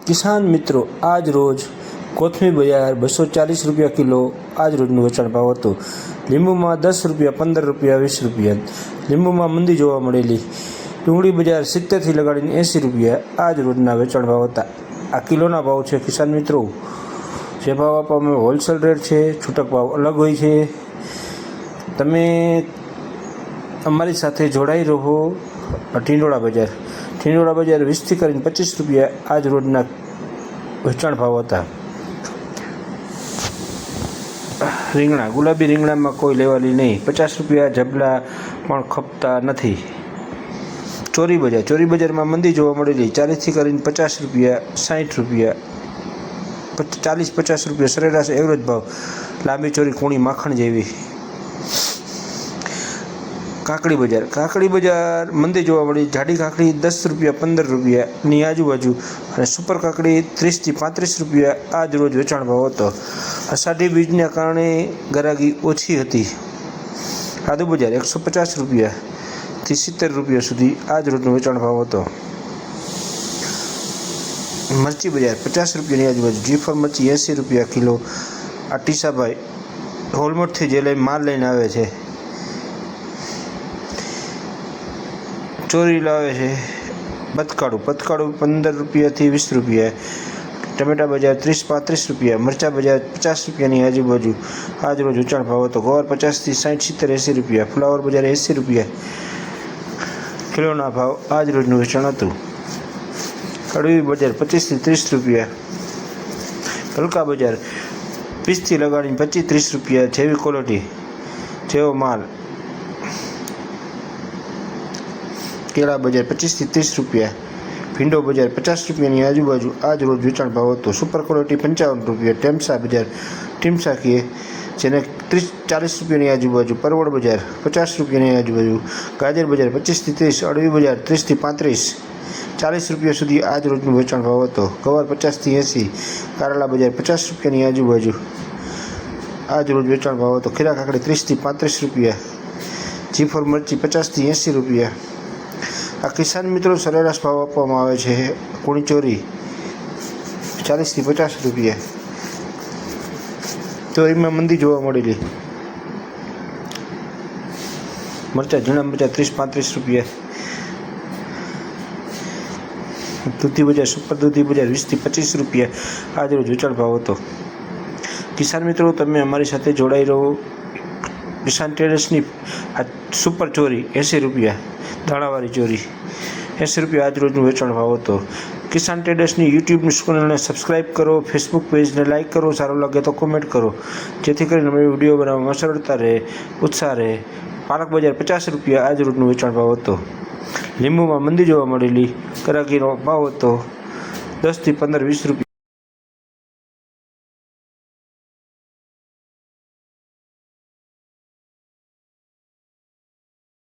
કિસાન મિત્રો, આજ રોજ કોથમીર બજાર 240 રૂપિયા કિલો આજ રોજનું વેચાણ ભાવ હતો। લીંબુમાં 10 રૂપિયા, 15 રૂપિયા, 20 રૂપિયા લીંબુમાં મંદી જોવા મળેલી। ડુંગળી બજાર 70 થી લગાડીને 80 રૂપિયા આજ રોજના વેચાણ ભાવ હતા। આ કિલોના ભાવ છે કિસાન મિત્રો। જે ભાવ આપવામાં હોલસેલ રેટ છે, છૂટક ભાવ અલગ હોય છે। તમે અમારી સાથે જોડાઈ રહો। ટીંડોળા બજાર 20 થી કરીને 25 રૂપિયા આજ રોજના વેચાણ ભાવ હતા। રીંગણા, ગુલાબી રીંગણામાં કોઈ લેવાલી નહીં, 50 રૂપિયા જબલા પણ ખપતા નથી। ચોરી બજારમાં મંદી જોવા મળેલી, 40 થી કરીને 50 રૂપિયા, 60 રૂપિયા, 40-50 રૂપિયા સરેરાશ એવરેજ ભાવ। લાંબી ચોરી કૂણી માખણ જેવી। કાકડી બજાર મંદી જોવા મળી, જાડી કાકડી 10 રૂપિયા, 15 રૂપિયાની આજુબાજુ અને સુપર કાકડી 30 થી 35 રૂપિયા આજ રોજ વેચાણ ભાવ હતો। અષાઢી બીજના કારણે ગરાગી ઓછી હતી। આદુ બજાર 150 રૂપિયાથી 70 રૂપિયા સુધી આજ રોજનો વેચાણ ભાવ હતો। મરચી બજાર 50 રૂપિયાની આજુબાજુ, જીફર મરચી 80 રૂપિયા કિલો। આ ટીસાભાઈ હોલમોટથી જે લઈ માલ લઈને આવે છે, ચોરી લાવે છે। પતકાળું 15 રૂપિયાથી 20 રૂપિયા। ટમેટા બજાર 30-35 રૂપિયા। મરચા બજાર 50 રૂપિયાની આજુબાજુ આજ રોજ વેચાણ ભાવ હતો। ગોળ 50 થી 60, 70, 80 રૂપિયા। ફ્લાવર બજાર 80 રૂપિયા કિલોના ભાવ આજ રોજનું વેચાણ હતું। કડવી બજાર 25 થી 30 રૂપિયા। હલકા બજાર 20 થી લગાડીને 25-30 રૂપિયા જેવી ક્વોલિટી જેવો માલ। કેળા બજાર 25 થી 30 રૂપિયા। ભીંડો બજાર 50 રૂપિયાની આજુબાજુ આજ રોજ વેચાણ ભાવ હતો। સુપર ક્વોલિટી 55 રૂપિયા। ટેમસા બજાર ટીમસાકીએ જેને 30-40 રૂપિયાની આજુબાજુ। પરવળ બજાર 50 રૂપિયાની આજુબાજુ। ગાજર બજાર 25 થી 30। અળવી બજાર 30 થી 35, 40 રૂપિયા સુધી આજ રોજનું વેચાણ ભાવ હતો। ગવાર 50 થી 80। કારેલા બજાર 50 રૂપિયાની આજુબાજુ આજ રોજ વેચાણ ભાવ હતો। ખીરા કાકડી 30 થી 35 રૂપિયા। જીફર મરચી 50 થી 80 રૂપિયા। આ કિસાન મિત્રો સરેરાશ ભાવ આપવામાં આવે છે। કૂણી ચોરી 40 થી 50 રૂપિયા। ચોરીમાં મંદી જોવા મળેલી। મરચા ઝીણા મરચા 30-35 રૂપિયા। દૂધી બજાર સુપર દૂધી બજાર 20 થી 25 રૂપિયા આજ રોજ વેચાણ ભાવ હતો। કિસાન મિત્રો, તમે અમારી સાથે જોડાઈ રહો। કિસાન ટ્રેડર્સની આ સુપર ચોરી 80 રૂપિયા, દાણાવાળી ચોરી 80 રૂપિયા આજ રોજનું વેચાણ ભાવ હતો। કિસાન ટ્રેડર્સની યુટ્યુબની ચેનલને સબસ્ક્રાઈબ કરો, ફેસબુક પેજને લાઇક કરો, સારું લાગે તો કોમેન્ટ કરો, જેથી કરીને અમે વિડીયો બનાવવામાં સરળતા રહે, ઉત્સાહ રહે। પાલક બજાર 50 રૂપિયા આજ રોજનું વેચાણ ભાવ હતો। લીંબુમાં મંદી જોવા મળેલી, ગરાગીનો ભાવ હતો 10 થી 15-20 રૂપિયા।